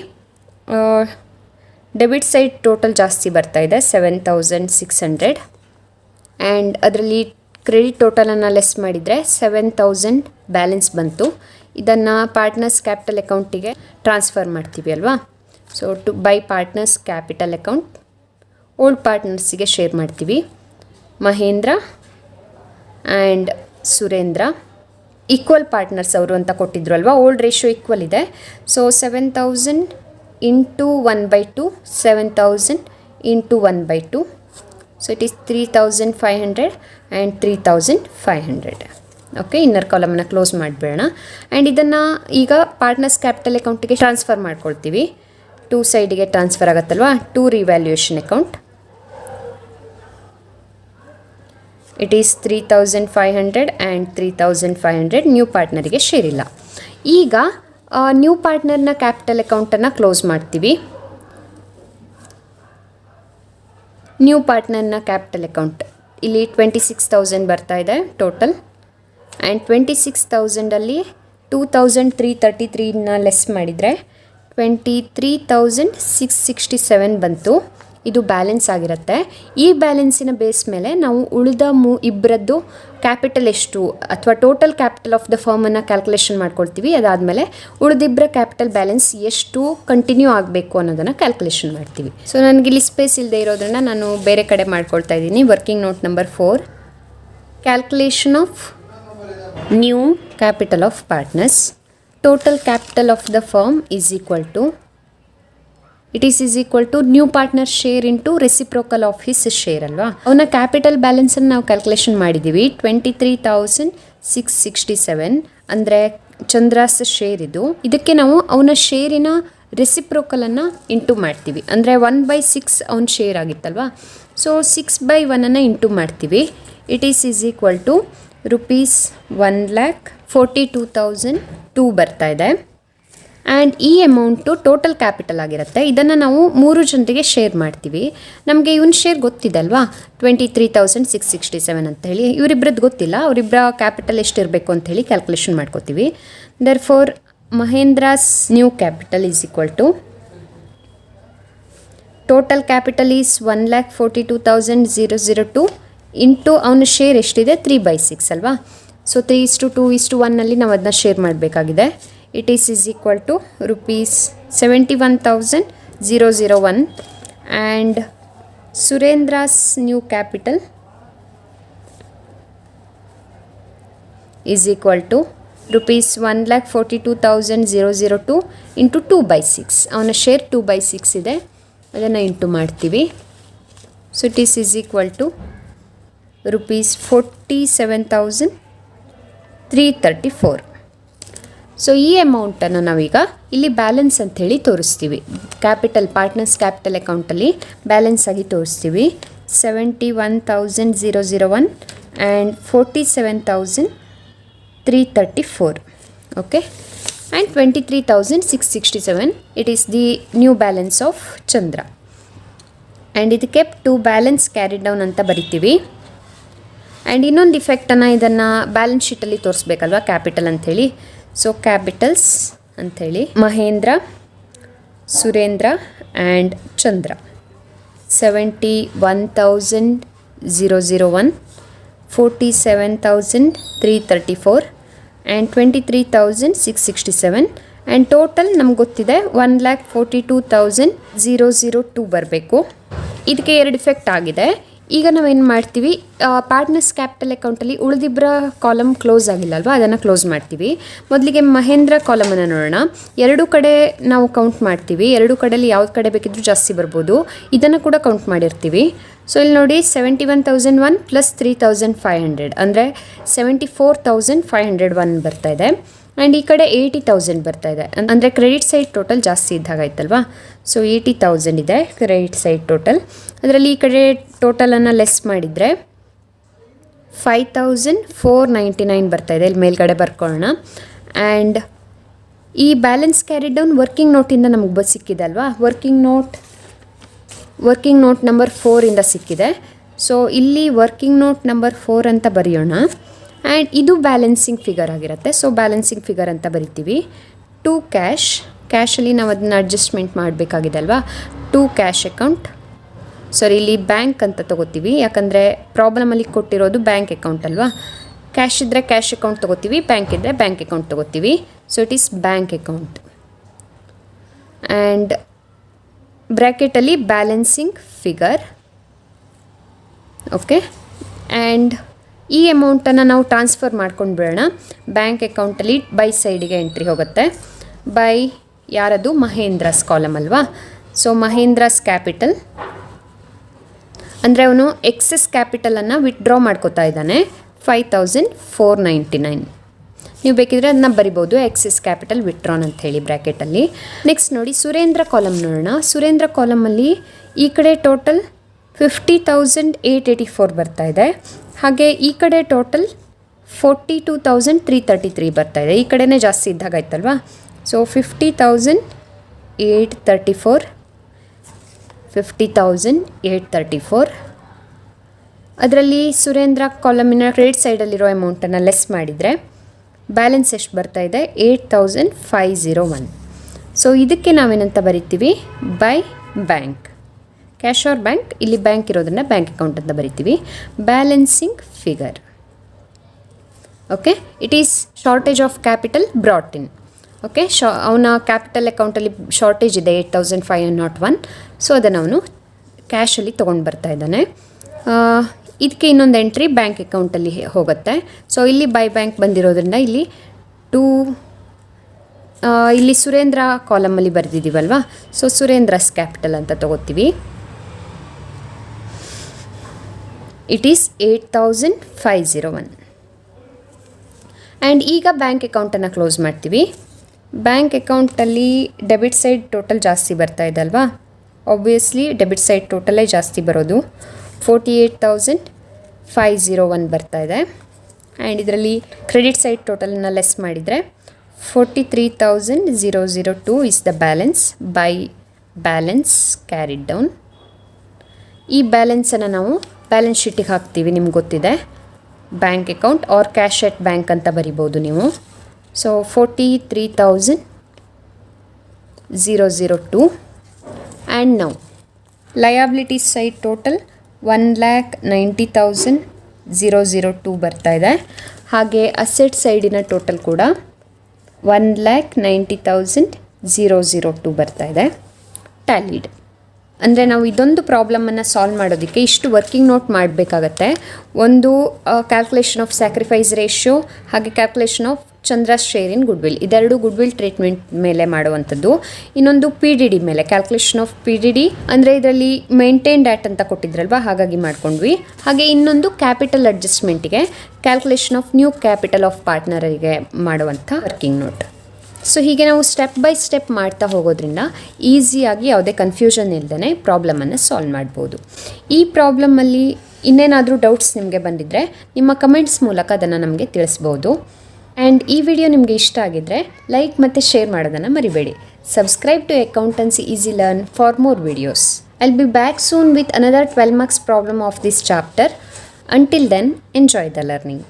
ಡೆಬಿಟ್ ಸೈಡ್ ಟೋಟಲ್ ಜಾಸ್ತಿ ಬರ್ತಾ ಇದೆ 7,600 ಆ್ಯಂಡ್ ಅದರಲ್ಲಿ ಕ್ರೆಡಿಟ್ ಟೋಟಲನ್ನು ಲೆಸ್ ಮಾಡಿದರೆ 7,000 ಬ್ಯಾಲೆನ್ಸ್ ಬಂತು. ಇದನ್ನು ಪಾರ್ಟ್ನರ್ಸ್ ಕ್ಯಾಪಿಟಲ್ ಅಕೌಂಟಿಗೆ ಟ್ರಾನ್ಸ್ಫರ್ ಮಾಡ್ತೀವಿ ಅಲ್ವಾ. So by partners capital account old ಪಾರ್ಟ್ನರ್ಸಿಗೆ ಶೇರ್ ಮಾಡ್ತೀವಿ. Mahendra and Surendra equal partners ಅವರು ಅಂತ ಕೊಟ್ಟಿದ್ರು ಅಲ್ವಾ. ಓಲ್ಡ್ ರೇಷಿಯೋ ಈಕ್ವಲ್ ಇದೆ. So 7,000 into 1/2, 7,000 into 1/2. So it is 3,500 and 3,500. Okay, inner ಕಾಲಮನ್ನು ಕ್ಲೋಸ್ ಮಾಡಿಬಿಡೋಣ. ಆ್ಯಂಡ್ ಇದನ್ನು ಈಗ ಪಾರ್ಟ್ನರ್ಸ್ ಕ್ಯಾಪಿಟಲ್ ಅಕೌಂಟಿಗೆ ಟ್ರಾನ್ಸ್ಫರ್ ಮಾಡ್ಕೊಳ್ತೀವಿ. 2 ಸೈಡಿಗೆ ಟ್ರಾನ್ಸ್ಫರ್ ಆಗುತ್ತಲ್ವಾ, 2 revaluation account. It is 3,500 and 3,500. New ಪಾರ್ಟ್ನರಿಗೆ ಶೇರ್ ಇಲ್ಲ. ಈಗ ನ್ಯೂ ಪಾರ್ಟ್ನರ್ನ ಕ್ಯಾಪಿಟಲ್ ಅಕೌಂಟನ್ನು ಕ್ಲೋಸ್ ಮಾಡ್ತೀವಿ. ನ್ಯೂ ಪಾರ್ಟ್ನರ್ನ ಕ್ಯಾಪಿಟಲ್ ಅಕೌಂಟ್ ಇಲ್ಲಿ 26,000 ಬರ್ತಾ ಇದೆ ಟೋಟಲ್. ಆ್ಯಂಡ್ 26,000ಅಲ್ಲಿ 2,333ನ ಲೆಸ್ ಮಾಡಿದರೆ 23,667 ಬಂತು. ಇದು ಬ್ಯಾಲೆನ್ಸ್ ಆಗಿರುತ್ತೆ. ಈ ಬ್ಯಾಲೆನ್ಸಿನ ಬೇಸ್ ಮೇಲೆ ನಾವು ಉಳಿದ ಇಬ್ಬರದ್ದು ಕ್ಯಾಪಿಟಲ್ ಎಷ್ಟು ಅಥವಾ ಟೋಟಲ್ ಕ್ಯಾಪಿಟಲ್ ಆಫ್ ದ ಫರ್ಮನ್ನು ಕ್ಯಾಲ್ಕುಲೇಷನ್ ಮಾಡ್ಕೊಳ್ತೀವಿ. ಅದಾದಮೇಲೆ ಉಳಿದಿಬ್ಬರ ಕ್ಯಾಪಿಟಲ್ ಬ್ಯಾಲೆನ್ಸ್ ಎಷ್ಟು ಕಂಟಿನ್ಯೂ ಆಗಬೇಕು ಅನ್ನೋದನ್ನು ಕ್ಯಾಲ್ಕುಲೇಷನ್ ಮಾಡ್ತೀವಿ. ಸೊ ನನಗಿಲ್ಲಿ ಸ್ಪೇಸ್ ಇಲ್ಲದೆ ಇರೋದ್ರಿಂದ ನಾನು ಬೇರೆ ಕಡೆ ಮಾಡ್ಕೊಳ್ತಾ ಇದ್ದೀನಿ. Working note number 4, calculation of new capital of partners. Total capital of the firm is equal to new partner share into reciprocal of his share ಅಲ್ವಾ. ಅವನ ಕ್ಯಾಪಿಟಲ್ ಬ್ಯಾಲೆನ್ಸನ್ನು ನಾವು ಕ್ಯಾಲ್ಕುಲೇಷನ್ ಮಾಡಿದ್ದೀವಿ. 23,667 ಅಂದರೆ ಚಂದ್ರಾಸ್ ಶೇರ್ ಇದು. ಇದಕ್ಕೆ ನಾವು ಅವನ ಶೇರಿನ ರೆಸಿಪ್ರೋಕಲನ್ನು ಇಂಟು ಮಾಡ್ತೀವಿ. ಅಂದರೆ 1/6 ಅವನ ಶೇರ್ ಆಗಿತ್ತಲ್ವಾ. ಸೊ 6/1 ಇಂಟು ಮಾಡ್ತೀವಿ. It is equal to rupees 1,42,002 ಬರ್ತಾ ಇದೆ. ಆ್ಯಂಡ್ ಈ ಅಮೌಂಟು ಟೋಟಲ್ ಕ್ಯಾಪಿಟಲ್ ಆಗಿರುತ್ತೆ. ಇದನ್ನು ನಾವು 3 ಜನರಿಗೆ ಶೇರ್ ಮಾಡ್ತೀವಿ. ನಮಗೆ ಇವನ್ ಶೇರ್ ಗೊತ್ತಿದೆ ಅಲ್ವಾ, 23,667 ಅಂತ ಹೇಳಿ. ಇವರಿಬ್ಬರದ್ದು ಗೊತ್ತಿಲ್ಲ. ಅವರಿಬ್ಬರ ಕ್ಯಾಪಿಟಲ್ ಎಷ್ಟಿರಬೇಕು ಅಂತ ಹೇಳಿ ಕ್ಯಾಲ್ಕುಲೇಷನ್ ಮಾಡ್ಕೋತೀವಿ. Therefore Mahendra's new capital is equal to total capital is 1,42,002 into ಅವನ ಶೇರ್ ಎಷ್ಟಿದೆ 3/6 ಅಲ್ವಾ. ಸೊ 3:2:1 ನಾವು ಅದನ್ನ ಶೇರ್ ಮಾಡಬೇಕಾಗಿದೆ. It is equal to rupees 71,001 and Surendra's new capital is equal to rupees 1,42,002 into 2/6. ಅವನ ಶೇರ್ 2/6 ಇದೆ, ಅದನ್ನು ಇಂಟು ಮಾಡ್ತೀವಿ. So it is equal to rupees 47,334. So ಈ ಅಮೌಂಟನ್ನು ನಾವೀಗ ಇಲ್ಲಿ ಬ್ಯಾಲೆನ್ಸ್ ಅಂಥೇಳಿ ತೋರಿಸ್ತೀವಿ. ಪಾರ್ಟ್ನರ್ಸ್ ಕ್ಯಾಪಿಟಲ್ ಅಕೌಂಟಲ್ಲಿ ಬ್ಯಾಲೆನ್ಸ್ ಆಗಿ ತೋರಿಸ್ತೀವಿ. 71,001 and 47,334. Okay, and 23,667 it is the new balance of Chandra. And ಇದಕ್ಕೆ ಟು ಬ್ಯಾಲೆನ್ಸ್ ಕ್ಯಾರಿ ಡೌನ್ ಅಂತ ಬರಿತೀವಿ. ಆ್ಯಂಡ್ ಇನ್ನೊಂದು ಇಫೆಕ್ಟನ್ನು ಇದನ್ನು ಬ್ಯಾಲೆನ್ಸ್ ಶೀಟಲ್ಲಿ ತೋರಿಸ್ಬೇಕಲ್ವ ಕ್ಯಾಪಿಟಲ್ ಅಂಥೇಳಿ. ಸೊ ಕ್ಯಾಪಿಟಲ್ಸ್ ಅಂಥೇಳಿ Mahendra, Surendra and Chandra 71,001, 47,334 and 23,667. And total ನಮ್ಗೆ ಗೊತ್ತಿದೆ 1,42,002 ಬರಬೇಕು. ಇದಕ್ಕೆ 2 ಇಫೆಕ್ಟ್ ಆಗಿದೆ. ಈಗ ನಾವೇನು ಮಾಡ್ತೀವಿ, ಪಾರ್ಟ್ನರ್ಸ್ ಕ್ಯಾಪಿಟಲ್ ಅಕೌಂಟಲ್ಲಿ ಉಳಿದಿಬ್ಬರ ಕಾಲಮ್ ಕ್ಲೋಸ್ ಆಗಿಲ್ಲ ಅಲ್ವಾ, ಅದನ್ನು ಕ್ಲೋಸ್ ಮಾಡ್ತೀವಿ. ಮೊದಲಿಗೆ ಮಹೇಂದ್ರ ಕಾಲಮನ್ನು ನೋಡೋಣ. 2 ಕಡೆ ನಾವು ಕೌಂಟ್ ಮಾಡ್ತೀವಿ. 2 ಕಡೆಯಲ್ಲಿ ಯಾವ್ದು ಕಡೆ ಬೇಕಿದ್ರೂ ಜಾಸ್ತಿ ಬರ್ಬೋದು. ಇದನ್ನು ಕೂಡ ಕೌಂಟ್ ಮಾಡಿರ್ತೀವಿ. ಸೊ ಇಲ್ಲಿ ನೋಡಿ 71,001 ಪ್ಲಸ್ 3,500 ಅಂದರೆ 74,501 ಬರ್ತಾ ಇದೆ. ಆ್ಯಂಡ್ ಈ ಕಡೆ 80,000 ಬರ್ತಾ ಇದೆ. ಅಂದರೆ ಕ್ರೆಡಿಟ್ ಸೈಡ್ ಟೋಟಲ್ ಜಾಸ್ತಿ ಇದ್ದಾಗ ಆಯ್ತಲ್ವಾ. ಸೊ 80,000 ಇದೆ ಕ್ರೆಡಿಟ್ ಸೈಡ್ ಟೋಟಲ್. ಅದರಲ್ಲಿ ಈ ಕಡೆ ಟೋಟಲನ್ನು ಲೆಸ್ ಮಾಡಿದರೆ 5,499 ಬರ್ತಾ ಇದೆ. ಇಲ್ಲಿ ಮೇಲ್ಗಡೆ ಬರ್ಕೊಳ್ಳೋಣ. ಆ್ಯಂಡ್ ಈ ಬ್ಯಾಲೆನ್ಸ್ ಕ್ಯಾರಿ ಡೌನ್ ವರ್ಕಿಂಗ್ ನೋಟಿಂದ ನಮಗೆ ಸಿಕ್ಕಿದೆ ಅಲ್ವಾ. ವರ್ಕಿಂಗ್ ನೋಟ್ ನಂಬರ್ 4 ಸಿಕ್ಕಿದೆ. ಸೊ ಇಲ್ಲಿ ವರ್ಕಿಂಗ್ ನೋಟ್ ನಂಬರ್ 4 ಅಂತ ಬರೆಯೋಣ. ಆ್ಯಂಡ್ ಇದು ಬ್ಯಾಲೆನ್ಸಿಂಗ್ ಫಿಗರ್ ಆಗಿರುತ್ತೆ. ಸೊ ಬ್ಯಾಲೆನ್ಸಿಂಗ್ ಫಿಗರ್ ಅಂತ ಬರಿತೀವಿ. ಟು ಕ್ಯಾಶಲ್ಲಿ ನಾವು ಅದನ್ನ ಅಡ್ಜಸ್ಟ್ಮೆಂಟ್ ಮಾಡಬೇಕಾಗಿದೆ ಅಲ್ವಾ. ಟು ಕ್ಯಾಶ್ ಅಕೌಂಟ್, ಸಾರಿ ಇಲ್ಲಿ ಬ್ಯಾಂಕ್ ಅಂತ ತೊಗೋತೀವಿ, ಯಾಕಂದರೆ ಪ್ರಾಬ್ಲಮಲ್ಲಿ ಕೊಟ್ಟಿರೋದು ಬ್ಯಾಂಕ್ ಅಕೌಂಟ್ ಅಲ್ವಾ. ಕ್ಯಾಶ್ ಇದ್ದರೆ ಕ್ಯಾಶ್ ಅಕೌಂಟ್ ತೊಗೋತೀವಿ, ಬ್ಯಾಂಕ್ ಇದ್ದರೆ ಬ್ಯಾಂಕ್ ಅಕೌಂಟ್ ತೊಗೋತೀವಿ. So it is bank account. And ಬ್ರ್ಯಾಕೆಟಲ್ಲಿ ಬ್ಯಾಲೆನ್ಸಿಂಗ್ ಫಿಗರ್. ಓಕೆ, ಆ್ಯಂಡ್ ಈ ಅಮೌಂಟನ್ನು ನಾವು ಟ್ರಾನ್ಸ್ಫರ್ ಮಾಡ್ಕೊಂಡು ಬಿಡೋಣ. ಬ್ಯಾಂಕ್ ಅಕೌಂಟಲ್ಲಿ ಬೈ ಸೈಡಿಗೆ ಎಂಟ್ರಿ ಹೋಗುತ್ತೆ. ಬೈ ಯಾರದು? ಮಹೇಂದ್ರಸ್ ಕಾಲಮ್ ಅಲ್ವಾ. ಸೊ ಮಹೇಂದ್ರಸ್ ಕ್ಯಾಪಿಟಲ್ ಅಂದರೆ ಅವನು ಎಕ್ಸೆಸ್ ಕ್ಯಾಪಿಟಲನ್ನು ವಿತ್ಡ್ರಾ ಮಾಡ್ಕೋತಾ ಇದ್ದಾನೆ 5499. ನೀವು ಬೇಕಿದ್ರೆ ಅದನ್ನ ಬರಿಬೋದು, ಎಕ್ಸೆಸ್ ಕ್ಯಾಪಿಟಲ್ ವಿತ್ಡ್ರಾನ್ ಅಂತ ಹೇಳಿ ಬ್ರ್ಯಾಕೆಟಲ್ಲಿ. ನೆಕ್ಸ್ಟ್ ನೋಡಿ ಸುರೇಂದ್ರ ಕಾಲಮ್ ನೋಡೋಣ. ಸುರೇಂದ್ರ ಕಾಲಮಲ್ಲಿ ಈ ಕಡೆ ಟೋಟಲ್ 50,884 ಬರ್ತಾ ಇದೆ. ಹಾಗೆ ಈ ಕಡೆ ಟೋಟಲ್ 42,333 ಬರ್ತಾ ಇದೆ. ಈ ಕಡೆನೇ ಜಾಸ್ತಿ ಇದ್ದಾಗ ಆಯ್ತಲ್ವಾ. ಸೊ 50,834 ಅದರಲ್ಲಿ ಸುರೇಂದ್ರ ಕಾಲಮಿನ ಕ್ರೆಡಿಟ್ ಸೈಡಲ್ಲಿರೋ ಅಮೌಂಟನ್ನು ಲೆಸ್ ಮಾಡಿದರೆ ಬ್ಯಾಲೆನ್ಸ್ ಎಷ್ಟು ಬರ್ತಾ ಇದೆ? 8,501. ಸೊ ಇದಕ್ಕೆ ನಾವೇನಂತ ಬರಿತೀವಿ? By bank, cash or bank. ಇಲ್ಲಿ ಬ್ಯಾಂಕ್ ಇರೋದನ್ನು ಬ್ಯಾಂಕ್ ಅಕೌಂಟ್ ಅಂತ ಬರಿತೀವಿ. Balancing figure. Okay, it is shortage of capital brought in. Okay, ಅವನ ಕ್ಯಾಪಿಟಲ್ ಅಕೌಂಟಲ್ಲಿ ಶಾರ್ಟೇಜ್ ಇದೆ 8,501. ಸೊ ಅದನ್ನು ಅವನು ಕ್ಯಾಶಲ್ಲಿ ತೊಗೊಂಡು ಬರ್ತಾ ಇದ್ದಾನೆ. ಇದಕ್ಕೆ ಇನ್ನೊಂದು ಎಂಟ್ರಿ ಬ್ಯಾಂಕ್ ಅಕೌಂಟಲ್ಲಿ ಹೋಗುತ್ತೆ. ಸೊ ಇಲ್ಲಿ ಬೈ ಬ್ಯಾಂಕ್ ಬಂದಿರೋದ್ರಿಂದ ಇಲ್ಲಿ ಇಲ್ಲಿ ಸುರೇಂದ್ರ ಕಾಲಮಲ್ಲಿ ಬರೆದಿದ್ದೀವಲ್ವಾ. ಸೊ ಸುರೇಂದ್ರಸ್ ಕ್ಯಾಪಿಟಲ್ ಅಂತ ತಗೋತೀವಿ. It is 8,501. ಆ್ಯಂಡ್ ಈಗ ಬ್ಯಾಂಕ್ ಅಕೌಂಟನ್ನು ಕ್ಲೋಸ್ ಮಾಡ್ತೀವಿ. ಬ್ಯಾಂಕ್ ಅಕೌಂಟಲ್ಲಿ ಡೆಬಿಟ್ ಸೈಡ್ ಟೋಟಲ್ ಜಾಸ್ತಿ ಬರ್ತಾ ಇದೆ ಅಲ್ವಾ. ಆಬ್ವಿಯಸ್ಲಿ ಡೆಬಿಟ್ ಸೈಡ್ ಟೋಟಲೇ ಜಾಸ್ತಿ ಬರೋದು. 48,501 ಬರ್ತಾ ಇದೆ. ಆ್ಯಂಡ್ ಇದರಲ್ಲಿ ಕ್ರೆಡಿಟ್ ಸೈಡ್ ಟೋಟಲನ್ನು ಲೆಸ್ ಮಾಡಿದರೆ 43,002 is the balance by balance carried down. ಈ ಬ್ಯಾಲೆನ್ಸನ್ನು ನಾವು ಬ್ಯಾಲೆನ್ಸ್ ಶೀಟಿಗೆ ಹಾಕ್ತೀವಿ. ನಿಮ್ಗೆ ಗೊತ್ತಿದೆ, bank account R cash at bank ಅಂತ ಬರಿಬೋದು ನೀವು. So 43,002 and now liability side total 1,90,002 ಬರ್ತಾ ಇದೆ. ಹಾಗೆ ಅಸೆಟ್ ಸೈಡಿನ ಟೋಟಲ್ ಕೂಡ 1,90,002 ಬರ್ತಾ ಇದೆ. ಟ್ಯಾಲಿಡ್ ಅಂದರೆ ನಾವು ಇದೊಂದು ಪ್ರಾಬ್ಲಮನ್ನು ಸಾಲ್ವ್ ಮಾಡೋದಕ್ಕೆ ಇಷ್ಟು ವರ್ಕಿಂಗ್ ನೋಟ್ ಮಾಡಬೇಕಾಗತ್ತೆ. ಒಂದು ಕ್ಯಾಲ್ಕುಲೇಷನ್ ಆಫ್ ಸ್ಯಾಕ್ರಿಫೈಸ್ ರೇಷಿಯೋ, ಹಾಗೆ calculation of Chandra's share in goodwill. ಇದೆರಡು ಗುಡ್ವಿಲ್ ಟ್ರೀಟ್ಮೆಂಟ್ ಮೇಲೆ ಮಾಡುವಂಥದ್ದು. ಇನ್ನೊಂದು PDD ಮೇಲೆ, ಕ್ಯಾಲ್ಕುಲೇಷನ್ ಆಫ್ PDD ಅಂದರೆ ಇದರಲ್ಲಿ ಮೇಂಟೈನ್ಡ್ ಆಟ್ ಅಂತ ಕೊಟ್ಟಿದ್ರಲ್ವ, ಹಾಗಾಗಿ ಮಾಡ್ಕೊಂಡ್ವಿ. ಹಾಗೆ ಇನ್ನೊಂದು ಕ್ಯಾಪಿಟಲ್ ಅಡ್ಜಸ್ಟ್ಮೆಂಟಿಗೆ calculation of new capital of ಪಾರ್ಟ್ನರಿಗೆ ಮಾಡುವಂಥ ವರ್ಕಿಂಗ್ ನೋಟ್. ಸೊ ಹೀಗೆ ನಾವು ಸ್ಟೆಪ್ ಬೈ ಸ್ಟೆಪ್ ಮಾಡ್ತಾ ಹೋಗೋದ್ರಿಂದ ಈಸಿಯಾಗಿ ಯಾವುದೇ ಕನ್ಫ್ಯೂಷನ್ ಇಲ್ಲದೇ ಪ್ರಾಬ್ಲಮನ್ನು ಸಾಲ್ವ್ ಮಾಡ್ಬೋದು. ಈ ಪ್ರಾಬ್ಲಮಲ್ಲಿ ಇನ್ನೇನಾದರೂ ಡೌಟ್ಸ್ ನಿಮಗೆ ಬಂದಿದ್ದರೆ ನಿಮ್ಮ ಕಮೆಂಟ್ಸ್ ಮೂಲಕ ಅದನ್ನು ನಮಗೆ ತಿಳಿಸ್ಬೋದು. ಆ್ಯಂಡ್ ಈ ವಿಡಿಯೋ ನಿಮಗೆ ಇಷ್ಟ ಆಗಿದ್ದರೆ ಲೈಕ್ ಮತ್ತು ಶೇರ್ ಮಾಡೋದನ್ನು ಮರಿಬೇಡಿ. Subscribe to accountancy easy learn for more videos. I will be back soon with another 12 marks problem of this chapter. Until then, enjoy the learning.